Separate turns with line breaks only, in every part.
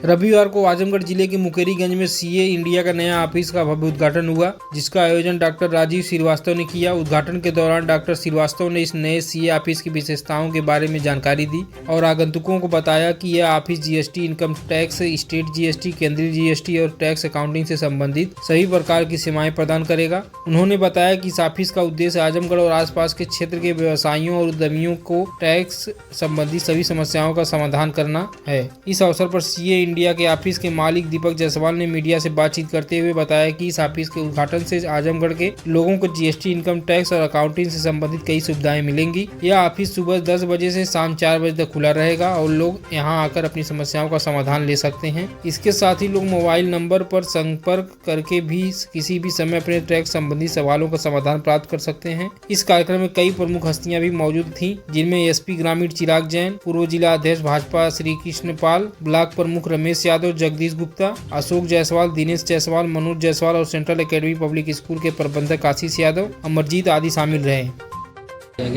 रविवार को आजमगढ़ जिले के मुकेरीगंज में सीए इंडिया का नया ऑफिस का भव्य उद्घाटन हुआ, जिसका आयोजन डॉक्टर राजीव श्रीवास्तव ने किया। उद्घाटन के दौरान डॉक्टर श्रीवास्तव ने इस नए सीए ऑफिस की विशेषताओं के बारे में जानकारी दी और आगंतुकों को बताया कि यह office GST, income tax, state GST, केंद्रीय जीएसटी और टैक्स अकाउंटिंग से संबंधित सभी प्रकार की सेवाएं प्रदान करेगा। उन्होंने बताया कि इस ऑफिस का उद्देश्य आजमगढ़ और आसपास के क्षेत्र के व्यवसायियों और उद्यमियों को टैक्स संबंधी सभी समस्याओं का समाधान करना है। इस अवसर पर सीए इंडिया के ऑफिस के मालिक दीपक जायसवाल ने मीडिया से बातचीत करते हुए बताया कि इस ऑफिस के उद्घाटन से आजमगढ़ के लोगों को जीएसटी, इनकम टैक्स और अकाउंटिंग से संबंधित कई सुविधाएं मिलेंगी। यह ऑफिस सुबह 10 बजे से शाम 4 बजे तक खुला रहेगा और लोग यहां आकर अपनी समस्याओं का समाधान ले सकते हैं। इसके साथ ही लोग मोबाइल नंबर पर संपर्क करके भी किसी भी समय अपने टैक्स संबंधी सवालों का समाधान प्राप्त कर सकते हैं। इस कार्यक्रम में कई प्रमुख हस्तियां भी मौजूद थीं, जिनमें एसपी ग्रामीण चिराग जैन, पूर्व जिला अध्यक्ष भाजपा श्री कृष्ण पाल, ब्लॉक प्रमुख रमेश यादव, जगदीश गुप्ता, अशोक जायसवाल, दिनेश जायसवाल, मनोज जायसवाल और सेंट्रल एकेडमी पब्लिक स्कूल के प्रबंधक आशीष यादव, अमरजीत आदि शामिल रहे।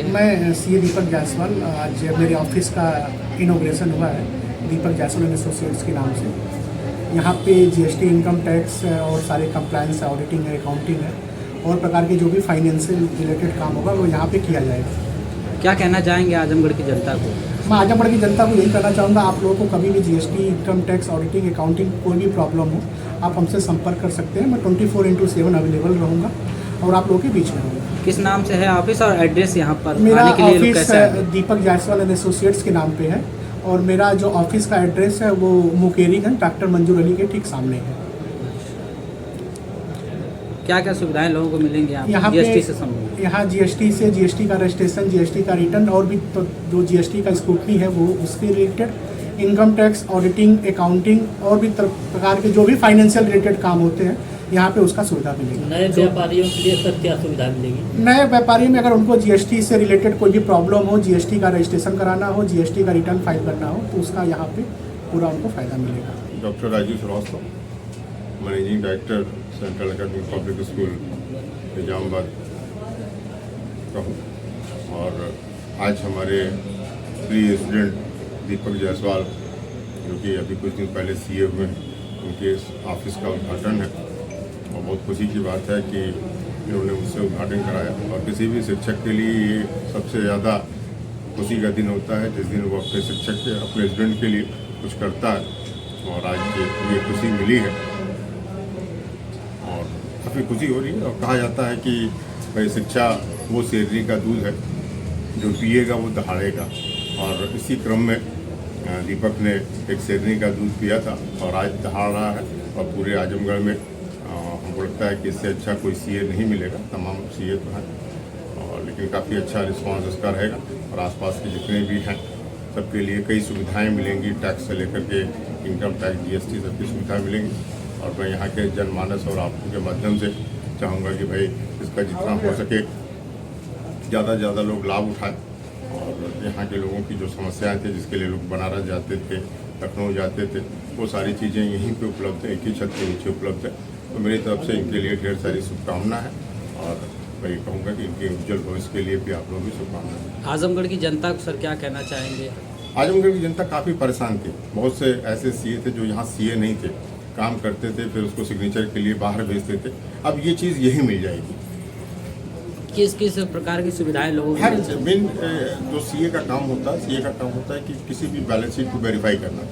मैं सीए दीपक जायसवाल, आज मेरे ऑफिस का इनॉग्रेशन हुआ है दीपक जायसवाल एंड एसोसिएट्स के नाम से। यहाँ पे जीएसटी, इनकम टैक्स और सारे कंप्लायंस, ऑडिटिंग है, अकाउंटिंग है और प्रकार के जो भी फाइनेंशियल रिलेटेड काम होगा वो यहाँ पे किया जाएगा।
क्या कहना चाहेंगे आजमगढ़ की जनता को?
मैं आजमगढ़ की जनता को यही कहना चाहूँगा, आप लोगों को कभी भी GST, income tax, auditing, accounting कोई भी प्रॉब्लम हो आप हमसे संपर्क कर सकते हैं। मैं 24/7 अवेलेबल रहूँगा और आप लोगों के बीच में रहूँगा।
किस नाम से है ऑफिस और एड्रेस यहाँ पर?
मेरा
आने के लिए लोग
ऑफिस
कैसे आएंगे?
दीपक जायसवाल एंड एसोसिएट्स के नाम पे है और मेरा जो ऑफिस का एड्रेस है वो मुकेरीगंज डॉक्टर मंजूर अली के ठीक सामने है।
क्या क्या सुविधाएं लोगों को मिलेंगी
यहाँ
जीएसटी से संबंधित?
यहाँ जीएसटी से, जीएसटी का रजिस्ट्रेशन, जीएसटी का रिटर्न और भी तो जो जीएसटी का स्क्रूटनी है वो उसके related, income tax, auditing, accounting और भी प्रकार के जो भी फाइनेंशियल रिलेटेड काम होते हैं यहाँ पे उसका सुविधा मिलेगी।
नए व्यापारियों के लिए सर क्या सुविधा मिलेगी?
नए व्यापारी में अगर उनको जीएसटी से रिलेटेड कोई भी प्रॉब्लम हो, जीएसटी का रजिस्ट्रेशन कराना हो, जीएसटी का रिटर्न फाइल करना हो तो उसका यहाँ पे पूरा उनको फायदा मिलेगा।
Doctor Rajiv Srivastava, managing director central academy public school Nizamabad का हूँ और आज हमारे प्रिय स्टूडेंट दीपक जायसवाल जो कि अभी कुछ दिन पहले सीए हुए हैं, उनके ऑफिस का उद्घाटन है और बहुत खुशी की बात है कि इन्होंने मुझसे उद्घाटन कराया। और किसी भी शिक्षक के लिए ये सबसे ज़्यादा खुशी का दिन होता है जिस दिन वो अपने शिक्षक के, अपने स्टूडेंट के लिए कुछ करता है और आज ये खुशी मिली है और काफ़ी खुशी हो रही है। और कहा जाता है कि भाई शिक्षा वो शेरनी का दूध है, जो पिएगा वो दहाड़ेगा और इसी क्रम में दीपक ने एक शेरनी का दूध पिया था और आज दहाड़ रहा है और पूरे आजमगढ़ में हमको लगता है कि इससे अच्छा कोई सीए नहीं मिलेगा। तमाम सीए तो हैं और लेकिन काफ़ी अच्छा रिस्पांस इसका रहेगा और आसपास के जितने भी हैं सबके लिए कई सुविधाएं मिलेंगी, टैक्स से लेकर के इनकम टैक्स, जीएसटी सबकी सुविधाएं मिलेंगी। और मैं यहाँ के जनमानस और आपके के माध्यम से चाहूँगा कि भाई इसका जितना हो सके ज़्यादा से ज़्यादा लोग लाभ उठाएं और यहाँ के लोगों की जो समस्याएं थी, जिसके लिए लोग बनारस जाते थे, लखनऊ जाते थे, वो सारी चीज़ें यहीं पे उपलब्ध है, एक ही छत के नीचे उपलब्ध है। तो मेरी तरफ से इनके लिए ढेर सारी शुभकामना है और मैं कहूँगा कि इनके उज्जवल भविष्य के लिए भी आप लोग भी शुभकामनाएं।
आजमगढ़ की जनता को सर क्या कहना चाहेंगे?
आजमगढ़ की जनता काफ़ी परेशान थी। बहुत से ऐसे सीए थे जो यहाँ सीए नहीं थे, काम करते थे, फिर उसको सिग्नेचर के लिए बाहर भेजते थे। अब ये चीज़ यही मिल जाएगी।
किस किस प्रकार की सुविधाएं लोगों को?
हर मेन जो सीए का काम होता है, सीए का काम होता है कि किसी भी बैलेंस शीट को वेरीफाई करना,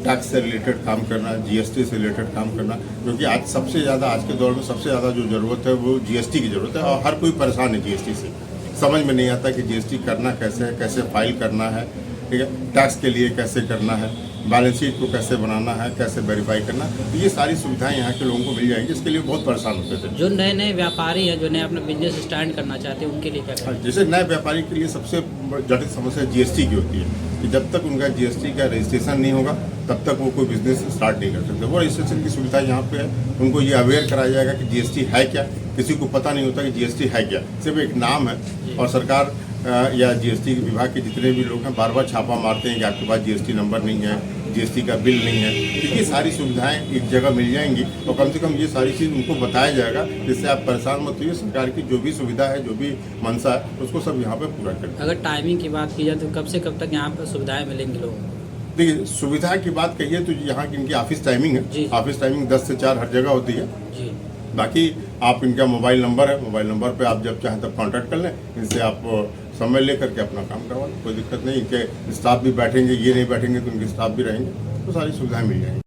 टैक्स से रिलेटेड काम करना, जीएसटी से रिलेटेड काम करना, क्योंकि आज सबसे ज़्यादा, आज के दौर में सबसे ज़्यादा जो ज़रूरत है वो जीएसटी की ज़रूरत है और हर कोई परेशान है जीएसटी से। समझ में नहीं आता कि जीएसटी करना कैसे है, कैसे फाइल करना है, ठीक है, टैक्स के लिए कैसे करना है, बैलेंस शीट को कैसे बनाना है, कैसे वेरीफाई करना। तो ये सारी सुविधाएं यहाँ के लोगों को मिल जाएंगी। इसके लिए बहुत परेशान होते थे।
जो नए नए व्यापारी हैं, जो नए अपना बिजनेस स्टार्ट करना चाहते हैं, उनके लिए क्या करें?
जैसे नए व्यापारी के लिए सबसे जटिल समस्या जीएसटी की होती है कि जब तक उनका जीएसटी का रजिस्ट्रेशन नहीं होगा तब तक वो कोई बिजनेस स्टार्ट नहीं कर सकते। वो रजिस्ट्रेशन की सुविधा यहाँ पे है। उनको ये अवेयर कराया जाएगा कि जीएसटी है क्या। किसी को पता नहीं होता कि जीएसटी है क्या, सिर्फ एक नाम है और सरकार या जीएसटी विभाग के जितने भी लोग हैं बार बार छापा मारते हैं कि आपके पास जीएसटी नंबर नहीं है, जीएसटी का बिल नहीं है। तो ये सारी सुविधाएं एक जगह मिल जाएंगी और कम से कम ये सारी चीज़ उनको बताया जाएगा, जिससे आप परेशान मत होइए। सरकार की जो भी सुविधा है, जो भी मंशा है, उसको सब यहाँ पे पूरा करें।
अगर टाइमिंग की बात की जाए तो कब से कब तक यहाँ पर सुविधाएं मिलेंगी लोगों को?
देखिए सुविधा की बात कहिए तो यहाँ की इनकी ऑफिस टाइमिंग
जी।
है। ऑफिस टाइमिंग 10 से 4 हर जगह होती है।
जी।
बाकी आप इनका मोबाइल नंबर है, मोबाइल नंबर पे आप जब चाहें तब कांटेक्ट कर लें, इनसे आप समय लेकर के अपना काम करवा लें, कोई दिक्कत नहीं। इनके स्टाफ भी बैठेंगे, ये नहीं बैठेंगे तो उनके स्टाफ भी रहेंगे, तो सारी सुविधाएं मिल जाएंगी।